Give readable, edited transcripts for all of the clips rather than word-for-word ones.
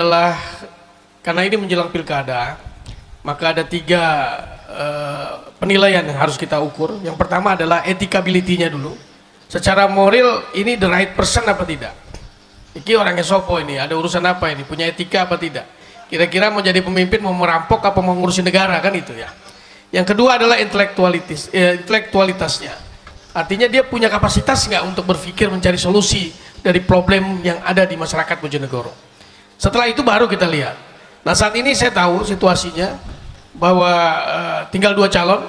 adalah karena ini menjelang pilkada, maka ada tiga penilaian yang harus kita ukur. Yang pertama adalah etikability-nya dulu. Secara moral ini the right person apa tidak? Ini orangnya sopo ini, ada urusan apa ini, punya etika apa tidak? Kira-kira mau jadi pemimpin, mau merampok apa mau ngurusin negara, kan itu ya. Yang kedua adalah intelektualitasnya. Artinya dia punya kapasitas nggak untuk berpikir mencari solusi dari problem yang ada di masyarakat Bojonegoro. Setelah itu baru kita lihat. Nah, saat ini saya tahu situasinya bahwa tinggal dua calon,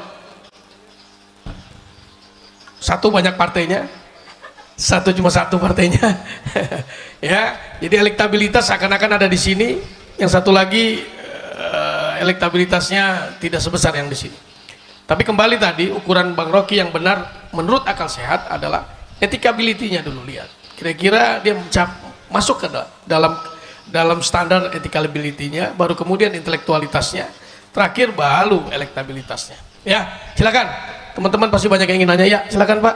satu banyak partainya, satu cuma satu partainya. Ya, jadi elektabilitas akan-akan ada di sini, yang satu lagi elektabilitasnya tidak sebesar yang di sini. Tapi kembali tadi ukuran Bang Rocky yang benar menurut akal sehat adalah etikability-nya dulu, lihat. Kira-kira dia masuk ke dalam standar etikability-nya, baru kemudian intelektualitasnya, terakhir baru elektabilitasnya. Ya, silakan. Teman-teman pasti banyak yang ingin nanya. Ya, silakan Pak.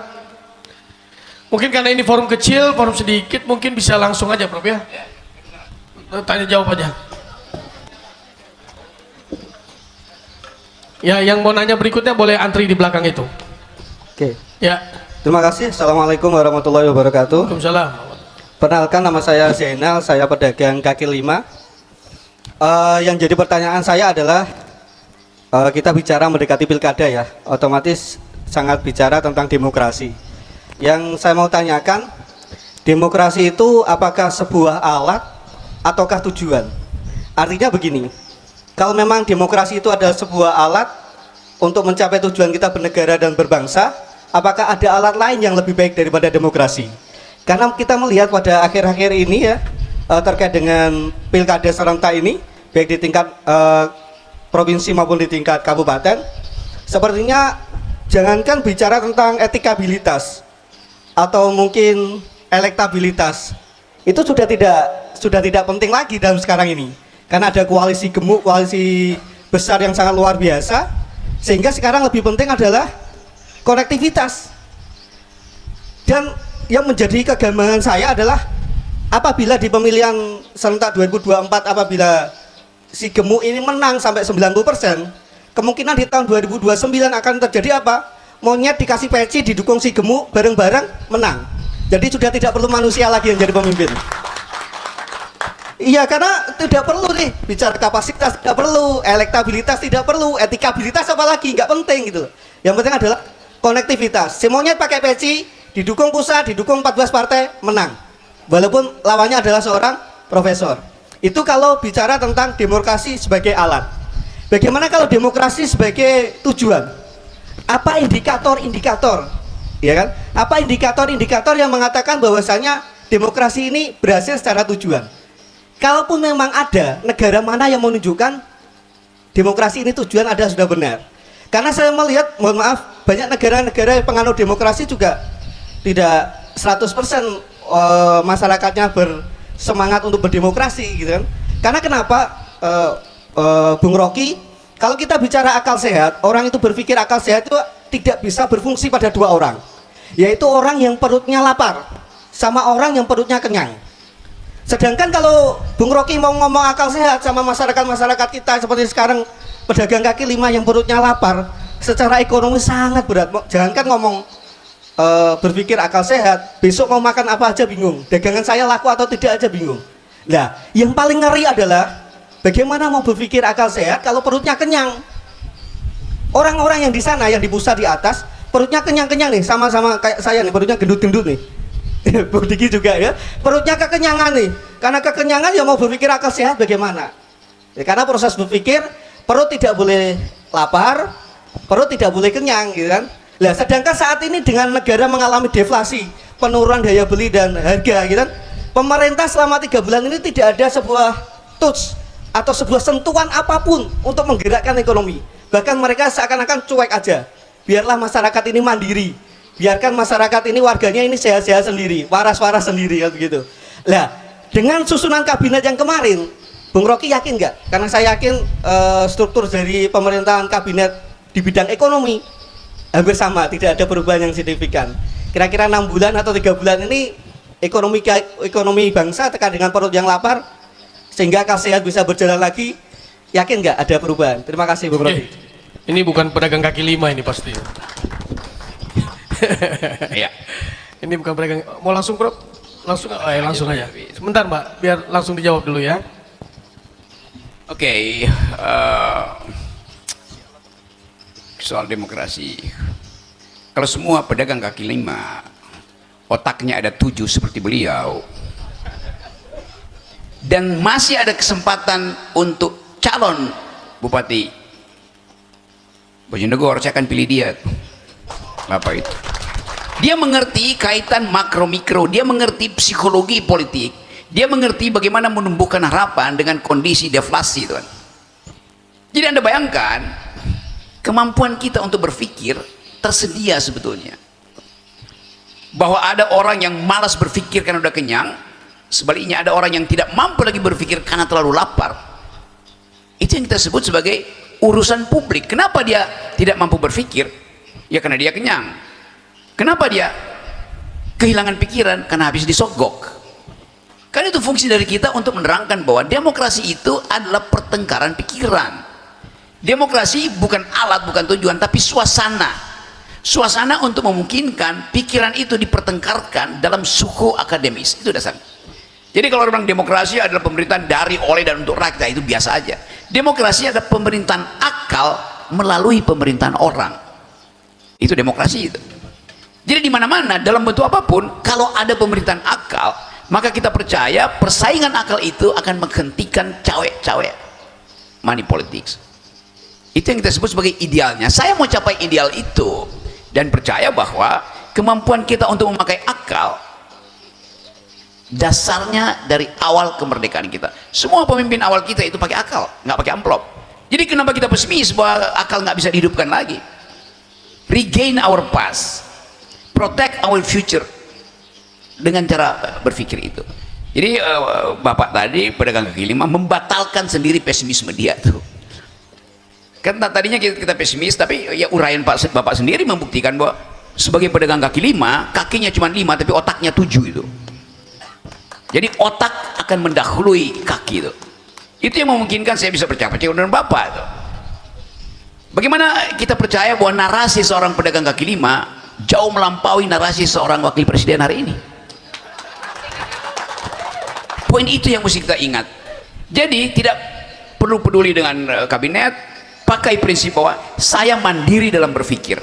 Mungkin karena ini forum kecil, forum sedikit, mungkin bisa langsung aja Prof ya. Tanya jawab aja. Ya, yang mau nanya berikutnya boleh antri di belakang itu. Oke. Ya. Terima kasih. Assalamualaikum warahmatullahi wabarakatuh. Waalaikumsalam. Perkenalkan, nama saya Zainal, saya pedagang kaki lima. Yang jadi pertanyaan saya adalah kita bicara mendekati pilkada ya, otomatis sangat bicara tentang demokrasi. Yang saya mau tanyakan, demokrasi itu apakah sebuah alat ataukah tujuan? Artinya begini, kalau memang demokrasi itu adalah sebuah alat untuk mencapai tujuan kita bernegara dan berbangsa, apakah ada alat lain yang lebih baik daripada demokrasi? Karena kita melihat pada akhir-akhir ini ya, terkait dengan pilkada serentak ini, baik di tingkat provinsi maupun di tingkat kabupaten, sepertinya jangankan bicara tentang etikabilitas atau mungkin elektabilitas, itu sudah tidak penting lagi dalam sekarang ini, karena ada koalisi gemuk, koalisi besar yang sangat luar biasa, sehingga sekarang lebih penting adalah konektivitas. Dan yang menjadi kegambangan saya adalah apabila di pemilihan serentak 2024, apabila si gemuk ini menang sampai 90%, kemungkinan di tahun 2029 akan terjadi apa? Monyet dikasih peci, didukung si gemuk, bareng-bareng menang. Jadi sudah tidak perlu manusia lagi yang jadi pemimpin. Iya, karena tidak perlu nih bicara kapasitas, tidak perlu elektabilitas, tidak perlu etikabilitas, apalagi nggak penting gitu. Yang penting adalah konektivitas. Si monyet pakai peci, didukung pusat, didukung 14 partai, menang. Walaupun lawannya adalah seorang profesor. Itu kalau bicara tentang demokrasi sebagai alat. Bagaimana kalau demokrasi sebagai tujuan? Apa indikator-indikator? Ya kan? Apa indikator-indikator yang mengatakan bahwasanya demokrasi ini berhasil secara tujuan? Kalaupun memang ada negara mana yang menunjukkan demokrasi ini tujuan ada sudah benar. Karena saya melihat, mohon maaf, banyak negara-negara penganut demokrasi juga tidak 100% masyarakatnya bersemangat untuk berdemokrasi gitu kan. Karena kenapa Bung Rocky, kalau kita bicara akal sehat, orang itu berpikir akal sehat itu tidak bisa berfungsi pada dua orang, yaitu orang yang perutnya lapar sama orang yang perutnya kenyang. Sedangkan kalau Bung Rocky mau ngomong akal sehat sama masyarakat kita seperti sekarang, pedagang kaki lima yang perutnya lapar, secara ekonomi sangat berat. Jangankan ngomong berpikir akal sehat, besok mau makan apa aja bingung, dagangan saya laku atau tidak aja bingung. Nah, yang paling ngeri adalah bagaimana mau berpikir akal sehat kalau perutnya kenyang. Orang-orang yang di sana, yang di pusat di atas, perutnya kenyang-kenyang nih, sama-sama kayak saya nih, perutnya gendut-gendut nih. Bung Diki juga ya, perutnya kekenyangan nih. Karena kekenyangan ya mau berpikir akal sehat bagaimana? Ya, karena proses berpikir, perut tidak boleh lapar, perut tidak boleh kenyang gitu kan. Nah, sedangkan saat ini dengan negara mengalami deflasi, penurunan daya beli dan harga gitu kan, pemerintah selama 3 bulan ini tidak ada sebuah touch atau sebuah sentuhan apapun untuk menggerakkan ekonomi. Bahkan mereka seakan-akan cuek aja. Biarlah masyarakat ini mandiri, biarkan masyarakat ini, warganya ini sehat-sehat sendiri, waras-waras sendiri kan begitu. Nah, dengan susunan kabinet yang kemarin, Bung Rocky yakin nggak? Karena saya yakin struktur dari pemerintahan kabinet di bidang ekonomi hampir sama, tidak ada perubahan yang signifikan. Kira-kira 6 bulan atau 3 bulan ini ekonomi bangsa tekan dengan perut yang lapar sehingga akal sehat bisa berjalan lagi. Yakin nggak ada perubahan? Terima kasih Bung Rocky. Ini bukan pedagang kaki lima ini pasti. Iya. Ini bukan pedagang. Mau langsung Prof? Langsung, langsung aja. Sebentar Mbak, biar langsung dijawab dulu ya. Oke, soal demokrasi. Kalau semua pedagang kaki lima otaknya ada 7 seperti beliau, dan masih ada kesempatan untuk calon Bupati Bojonegoro, saya akan pilih dia. Apa itu? Dia mengerti kaitan makro mikro, dia mengerti psikologi politik, dia mengerti bagaimana menumbuhkan harapan dengan kondisi deflasi, tuan. Jadi Anda bayangkan kemampuan kita untuk berpikir tersedia sebetulnya. Bahwa ada orang yang malas berpikir karena udah kenyang, sebaliknya ada orang yang tidak mampu lagi berpikir karena terlalu lapar. Itu yang kita sebut sebagai urusan publik. Kenapa dia tidak mampu berpikir? Ya karena dia kenyang. Kenapa dia kehilangan pikiran? Karena habis disogok. Kan itu fungsi dari kita untuk menerangkan bahwa demokrasi itu adalah pertengkaran pikiran. Demokrasi bukan alat, bukan tujuan, tapi suasana. Suasana untuk memungkinkan pikiran itu dipertengkarkan dalam suhu akademis. Itu dasar. Jadi kalau orang bilang demokrasi adalah pemerintahan dari, oleh, dan untuk rakyat, itu biasa aja. Demokrasi adalah pemerintahan akal melalui pemerintahan orang. Itu demokrasi itu. Jadi di mana-mana dalam bentuk apapun, kalau ada pemerintahan akal, maka kita percaya persaingan akal itu akan menghentikan cawe-cawe money politics. Itu yang kita sebut sebagai idealnya. Saya mau capai ideal itu dan percaya bahwa kemampuan kita untuk memakai akal dasarnya dari awal kemerdekaan kita. Semua pemimpin awal kita itu pakai akal, nggak pakai amplop. Jadi kenapa kita pesimis bahwa akal nggak bisa dihidupkan lagi? Regain our past, protect our future dengan cara berpikir itu. Jadi Bapak tadi pedagang kaki lima membatalkan sendiri pesimisme dia tuh. Kan tadinya kita pesimis, tapi ya uraian Bapak sendiri membuktikan bahwa sebagai pedagang kaki lima, kakinya cuma 5 tapi otaknya 7 itu. Jadi otak akan mendahului kaki itu. Itu yang memungkinkan saya bisa percaya dengan Bapak itu. Bagaimana kita percaya bahwa narasi seorang pedagang kaki lima jauh melampaui narasi seorang wakil presiden hari ini. Poin itu yang mesti kita ingat. Jadi tidak perlu peduli dengan kabinet. Pakai prinsip bahwa saya mandiri dalam berpikir.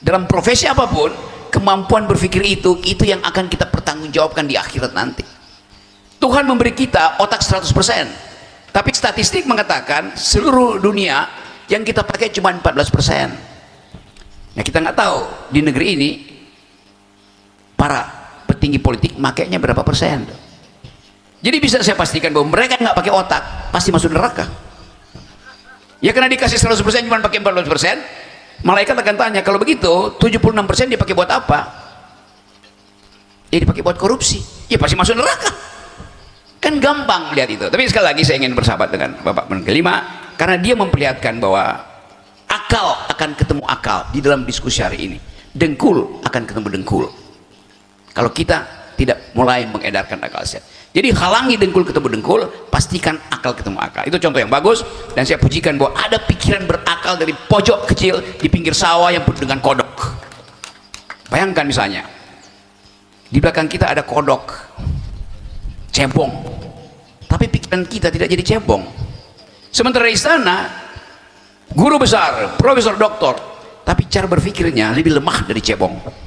Dalam profesi apapun, kemampuan berpikir itu yang akan kita pertanggungjawabkan di akhirat nanti. Tuhan memberi kita otak 100%, tapi statistik mengatakan seluruh dunia yang kita pakai cuma 14%. Nah, kita nggak tahu di negeri ini para petinggi politik makainya berapa persen. Jadi bisa saya pastikan bahwa mereka nggak pakai otak pasti masuk neraka. Ya karena dikasih 100% cuma pakai 14%, malaikat akan tanya, kalau begitu 76% dipakai buat apa? Ya dipakai buat korupsi. Ya pasti masuk neraka. Kan gampang lihat itu. Tapi sekali lagi saya ingin bersahabat dengan Bapak kelima, karena dia memperlihatkan bahwa akal akan ketemu akal di dalam diskusi hari ini. Dengkul akan ketemu dengkul. Kalau kita tidak mulai mengedarkan akal sehat. Jadi halangi dengkul ketemu dengkul, pastikan akal ketemu akal. Itu contoh yang bagus, dan saya pujikan bahwa ada pikiran berakal dari pojok kecil di pinggir sawah yang penuh dengan kodok. Bayangkan misalnya, di belakang kita ada kodok, cebong, tapi pikiran kita tidak jadi cebong. Sementara di sana, guru besar, profesor, doktor, tapi cara berpikirnya lebih lemah dari cebong.